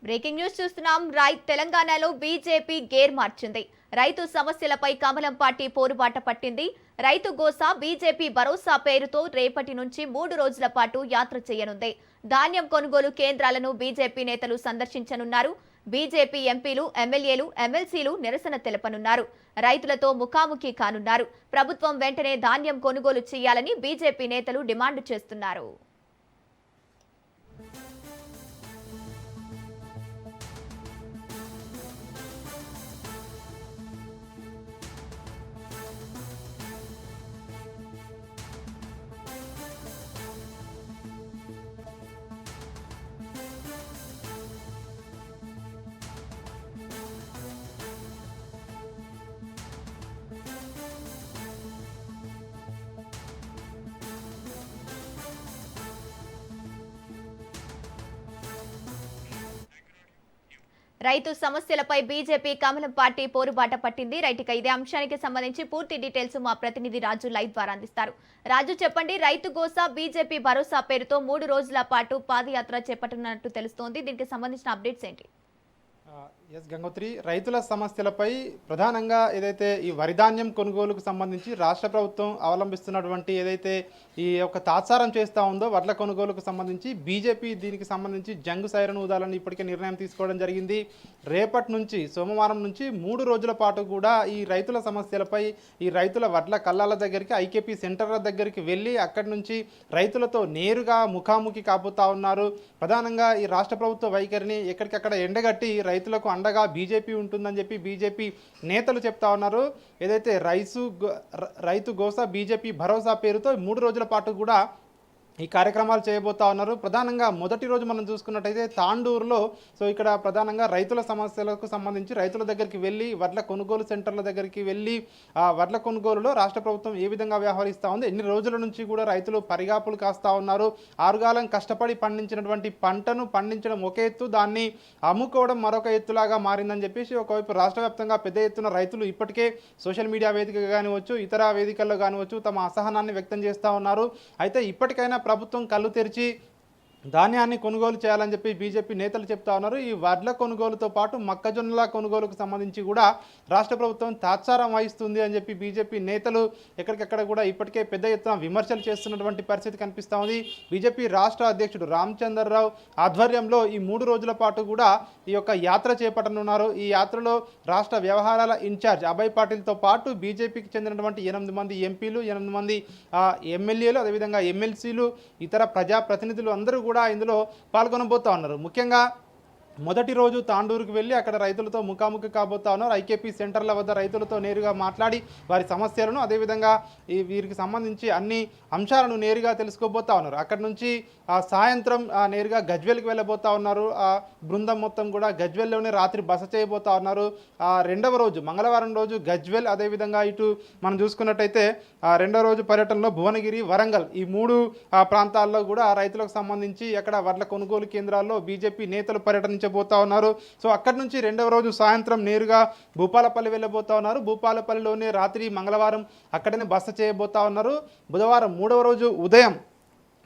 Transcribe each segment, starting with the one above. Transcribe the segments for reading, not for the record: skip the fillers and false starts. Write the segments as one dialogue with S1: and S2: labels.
S1: Breaking news చూస్తున్నాం. తెలంగాణలో BJP gear మార్చింది. రైతు సమస్యలపై కమలం పార్టీ పోరుబాట పట్టింది. రైతు గోసా బీజేపీ భరోసా పేరుతో రేపటి నుంచి 3 రోజుల పాటు యాత్ర చేయనుంది. ధాన్యం కొనుగోలు కేంద్రాలను బీజేపీ నేతలు సందర్శించనున్నారు. బీజేపీ ఎంపీలు, ఎమ్మెల్యేలు, ఎమ్మెల్సీలు నిరసన తెలపనున్నారు. రైతులతో ముఖాముఖి కానున్నారు. ప్రభుత్వం వెంటనే ధాన్యం కొనుగోలు చేయాలని బీజేపీ నేతలు డిమాండ్ చేస్తున్నారు. రైతు సమస్యలపై బీజేపీ కమలం పార్టీ పోరుబాట పట్టింది. ఇక ఇదే అంశానికి సంబంధించి పూర్తి డీటెయిల్స్ మా ప్రతినిధి రాజు లైవ్ ద్వారా అందిస్తారు. రాజు, చెప్పండి. రైతు గోసా బీజేపీ భరోసా పేరుతో 3 రోజుల పాటు పాదయాత్ర చేపట్టనున్నట్టు తెలుస్తోంది. దీనికి సంబంధించిన అప్డేట్స్ ఏంటి?
S2: ఎస్ గంగోత్రి, రైతుల సమస్యలపై ప్రధానంగా ఏదైతే ఈ వరిధాన్యం కొనుగోలుకు సంబంధించి రాష్ట్ర ప్రభుత్వం అవలంబిస్తున్నటువంటి ఏదైతే ఈ యొక్క తాత్సారం చేస్తూ ఉందో వడ్ల కొనుగోలుకు సంబంధించి బీజేపీ దీనికి సంబంధించి జంగు సైరన్ ఊదాలని ఇప్పటికే నిర్ణయం తీసుకోవడం జరిగింది. రేపటి నుంచి సోమవారం నుంచి 3 రోజుల పాటు కూడా ఈ రైతుల సమస్యలపై ఈ రైతుల వడ్ల కల్లాల దగ్గరికి, ఐకేపీ సెంటర్ల దగ్గరికి వెళ్ళి అక్కడి నుంచి రైతులతో నేరుగా ముఖాముఖి కాబోతా ఉన్నారు. ప్రధానంగా ఈ రాష్ట్ర ప్రభుత్వ వైఖరిని ఎక్కడికక్కడ ఎండగట్టి రైతులకు అండగా బీజేపీ ఉంటుందని చెప్పి బీజేపీ నేతలు చెప్తా ఉన్నారు. ఏదైతే రైతు గోసా బీజేపీ భరోసా పేరుతో 3 రోజుల పాటు కూడా ఈ కార్యక్రమాలు చేయబోతా ఉన్నారు. ప్రధానంగా మొదటి రోజు మనం చూసుకున్నట్టయితే తాండూరులో ఇక్కడ ప్రధానంగా రైతుల సమస్యలకు సంబంధించి రైతుల దగ్గరికి వెళ్ళి వడ్ల కొనుగోలు సెంటర్ల దగ్గరికి వెళ్ళి ఆ వడ్ల కొనుగోలులో రాష్ట్ర ప్రభుత్వం ఏ విధంగా వ్యవహరిస్తూ ఉంది, ఎన్ని రోజుల నుంచి కూడా రైతులు పరిగాపులు కాస్తూ ఉన్నారు. ఆరుగాలం కష్టపడి పండించినటువంటి పంటను పండించడం ఒక ఎత్తు, దాన్ని అమ్ముకోవడం మరొక ఎత్తులాగా మారిందని చెప్పేసి ఒకవైపు రాష్ట్ర వ్యాప్తంగా పెద్ద ఎత్తున రైతులు ఇప్పటికే సోషల్ మీడియా వేదికగా కానివచ్చు, ఇతర వేదికల్లో కానివచ్చు తమ అసహనాన్ని వ్యక్తం చేస్తూ ఉన్నారు. అయితే ఇప్పటికైనా ప్రభుత్వం కళ్ళు తెరిచి ధాన్యాన్ని కొనుగోలు చేయాలని చెప్పి బీజేపీ నేతలు చెప్తా ఉన్నారు. ఈ వడ్ల కొనుగోలుతో పాటు మొక్కజొన్నల కొనుగోలుకు సంబంధించి కూడా రాష్ట్ర ప్రభుత్వం తాత్సారం వహిస్తుంది అని చెప్పి బీజేపీ నేతలు ఎక్కడికక్కడ కూడా ఇప్పటికే పెద్ద ఎత్తున విమర్శలు చేస్తున్నటువంటి పరిస్థితి కనిపిస్తూ ఉంది. బీజేపీ రాష్ట్ర అధ్యక్షుడు రామచంద్రరావు ఆధ్వర్యంలో ఈ 3 రోజుల పాటు కూడా ఈ యొక్క యాత్ర చేపట్టనున్నారు. ఈ యాత్రలో రాష్ట్ర వ్యవహారాల ఇన్ఛార్జ్ అభయ్ పాటిల్తో పాటు బీజేపీకి చెందినటువంటి 8 మంది ఎంపీలు, 8 మంది ఎమ్మెల్యేలు, అదేవిధంగా ఎమ్మెల్సీలు, ఇతర ప్రజాప్రతినిధులు అందరూ కూడా ఇందులో పాల్గొనబోతా ఉన్నారు. ముఖ్యంగా మొదటి రోజు తాండూరుకు వెళ్ళి అక్కడ రైతులతో ముఖాముఖి కాబోతా ఉన్నారు. ఐకేపీ సెంటర్ల వద్ద రైతులతో నేరుగా మాట్లాడి వారి సమస్యలను, అదేవిధంగా వీరికి సంబంధించి అన్ని అంశాలను నేరుగా తెలుసుకోబోతా ఉన్నారు. అక్కడ నుంచి సాయంత్రం నేరుగా గజ్వేల్కి వెళ్ళబోతా ఉన్నారు. ఆ బృందం మొత్తం కూడా గజ్వేల్లోనే రాత్రి బస చేయబోతా ఉన్నారు. రెండవ రోజు మంగళవారం రోజు గజ్వేల్, అదేవిధంగా ఇటు మనం చూసుకున్నట్టయితే రెండవ రోజు పర్యటనలో భువనగిరి, వరంగల్ ఈ 3 ప్రాంతాల్లో కూడా రైతులకు సంబంధించి అక్కడ వడ్ల కొనుగోలు కేంద్రాల్లో బీజేపీ నేతలు పర్యటించబోతా ఉన్నారు. అక్కడి నుంచి రెండవ రోజు సాయంత్రం నేరుగా భూపాలపల్లి వెళ్ళబోతా ఉన్నారు. భూపాలపల్లిలోనే రాత్రి మంగళవారం అక్కడనే బస చేయబోతా ఉన్నారు. బుధవారం 3వ రోజు ఉదయం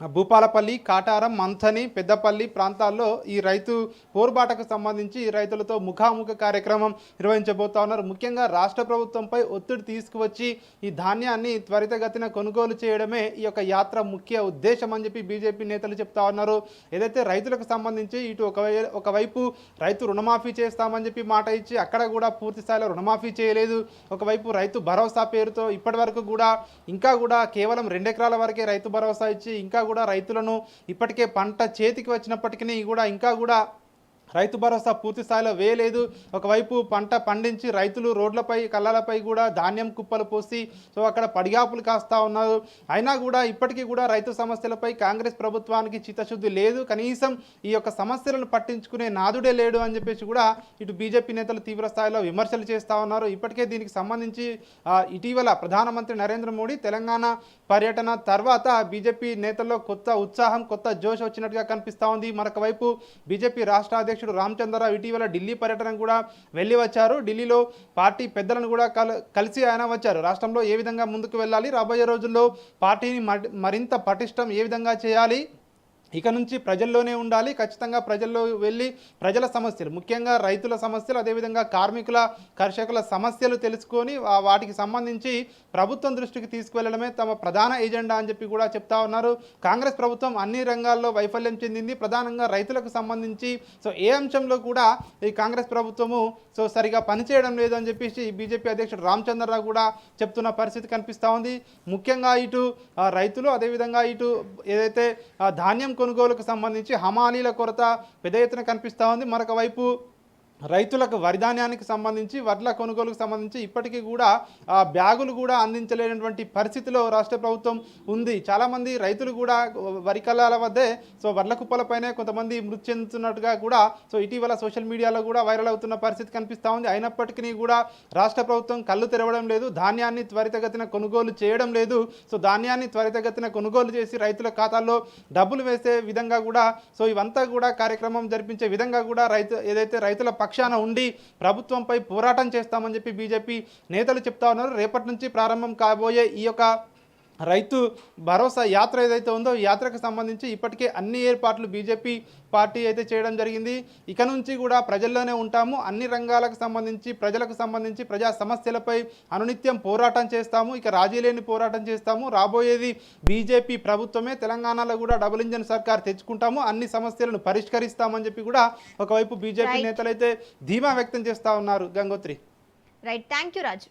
S2: భూపాలపల్లి, కాటారం, మంథని, పెద్దపల్లి ప్రాంతాల్లో ఈ రైతు పోరుబాటకు సంబంధించి రైతులతో ముఖాముఖ కార్యక్రమం నిర్వహించబోతా ఉన్నారు. ముఖ్యంగా రాష్ట్ర ప్రభుత్వంపై ఒత్తిడి తీసుకువచ్చి ఈ ధాన్యాన్ని త్వరితగతిన కొనుగోలు చేయడమే ఈ యొక్క యాత్ర ముఖ్య ఉద్దేశం అని చెప్పి బీజేపీ నేతలు చెప్తా ఉన్నారు. ఏదైతే రైతులకు సంబంధించి ఇటు ఒకవైపు రైతు రుణమాఫీ చేస్తామని చెప్పి మాట ఇచ్చి అక్కడ కూడా పూర్తి స్థాయిలో రుణమాఫీ చేయలేదు. ఒకవైపు రైతు భరోసా పేరుతో ఇప్పటి వరకు కూడా ఇంకా కూడా కేవలం 2 ఎకరాల వరకే రైతు భరోసా ఇచ్చి ఇంకా కూడా రైతులను ఇప్పటికే పంట చేతికి వచ్చినప్పటికీ కూడా ఇంకా కూడా రైతు భరోసా పూర్తి స్థాయిలో వేయలేదు. ఒకవైపు పంట పండించి రైతులు రోడ్లపై, కళ్ళాలపై కూడా ధాన్యం కుప్పలు పోసి అక్కడ పడిగాపులు కాస్తూ ఉన్నారు. అయినా కూడా ఇప్పటికీ కూడా రైతు సమస్యలపై కాంగ్రెస్ ప్రభుత్వానికి చిత్తశుద్ధి లేదు. కనీసం ఈ యొక్క సమస్యలను పట్టించుకునే నాదుడే లేడు అని చెప్పేసి కూడా ఇటు బీజేపీ నేతలు తీవ్ర స్థాయిలో విమర్శలు చేస్తూ ఉన్నారు. ఇప్పటికే దీనికి సంబంధించి ఇటీవల ప్రధానమంత్రి నరేంద్ర మోడీ తెలంగాణ పర్యటన తర్వాత బీజేపీ నేతల్లో కొత్త ఉత్సాహం, కొత్త జోష్ వచ్చినట్టుగా కనిపిస్తూ ఉంది. మరొక వైపు బీజేపీ రాష్ట్ర అధ్యక్షుడు రామచంద్రరావు ఇటీవల ఢిల్లీ పర్యటన కూడా వెళ్ళి వచ్చారు. ఢిల్లీలో పార్టీ పెద్దలను కూడా కలిసి ఆయన వచ్చారు. రాష్ట్రంలో ఏ విధంగా ముందుకు వెళ్ళాలి, రాబోయే రోజుల్లో పార్టీని మరింత పటిష్టం ఏ విధంగా చేయాలి, ఇక నుంచి ప్రజల్లోనే ఉండాలి, ఖచ్చితంగా ప్రజల్లో వెళ్ళి ప్రజల సమస్యలు, ముఖ్యంగా రైతుల సమస్యలు, అదేవిధంగా కార్మికుల కర్షకుల సమస్యలు తెలుసుకొని వాటికి సంబంధించి ప్రభుత్వం దృష్టికి తీసుకువెళ్ళడమే తమ ప్రధాన ఎజెండా అని చెప్పి కూడా చెప్తా ఉన్నారు. కాంగ్రెస్ ప్రభుత్వం అన్ని రంగాల్లో వైఫల్యం చెందింది, ప్రధానంగా రైతులకు సంబంధించి ఏ అంశంలో కూడా ఈ కాంగ్రెస్ ప్రభుత్వము సరిగా పనిచేయడం లేదు అని చెప్పేసి బీజేపీ అధ్యక్షుడు రామచంద్రరావు కూడా చెప్తున్న పరిస్థితి కనిపిస్తూ ఉంది. ముఖ్యంగా ఇటు రైతులు, అదేవిధంగా ఇటు ఏదైతే ధాన్యం కొనుగోలుకు సంబంధించి హమాలీల కొరత పెద్ద ఎత్తున కనిపిస్తూ ఉంది. మరొక వైపు రైతులకు వరిధాన్యానికి సంబంధించి, వడ్ల కొనుగోలుకు సంబంధించి ఇప్పటికీ కూడా బ్యాగులు కూడా అందించలేనటువంటి పరిస్థితిలో రాష్ట్ర ప్రభుత్వం ఉంది. చాలామంది రైతులు కూడా వరి కళ్ళాల వద్దే వడ్ల కుప్పలపైనే కొంతమంది మృతి చెందుతున్నట్టుగా కూడా ఇటీవల సోషల్ మీడియాలో కూడా వైరల్ అవుతున్న పరిస్థితి కనిపిస్తూ ఉంది. అయినప్పటికీ కూడా రాష్ట్ర ప్రభుత్వం కళ్ళు తెరవడం లేదు, ధాన్యాన్ని త్వరితగతిన కొనుగోలు చేయడం లేదు. ధాన్యాన్ని త్వరితగతిన కొనుగోలు చేసి రైతుల ఖాతాల్లో డబ్బులు వేసే విధంగా కూడా ఇవంతా కూడా కార్యక్రమం జరిపించే విధంగా కూడా ఏదైతే రైతుల పక్షాన ఉండి ప్రభుత్వంపై పోరాటం చేస్తామని చెప్పి బీజేపీ నేతలు చెప్తా ఉన్నారు. రేపటి నుంచి ప్రారంభం కాబోయే ఈ యొక్క రైతు భరోసా యాత్ర ఏదైతే ఉందో ఈ యాత్రకు సంబంధించి ఇప్పటికే అన్ని ఏర్పాట్లు బీజేపీ పార్టీ అయితే చేయడం జరిగింది. ఇక నుంచి కూడా ప్రజల్లోనే ఉంటాము, అన్ని రంగాలకు సంబంధించి ప్రజలకు సంబంధించి ప్రజా సమస్యలపై అనునిత్యం పోరాటం చేస్తాము, ఇక రాజీ లేని పోరాటం చేస్తాము, రాబోయేది బీజేపీ ప్రభుత్వమే, తెలంగాణలో కూడా డబుల్ ఇంజన్ సర్కార్ తెచ్చుకుంటాము, అన్ని సమస్యలను పరిష్కరిస్తామని చెప్పి కూడా ఒకవైపు బీజేపీ నేతలైతే ధీమా వ్యక్తం చేస్తూ ఉన్నారు. Gangotri.
S1: Right, thank you Raju.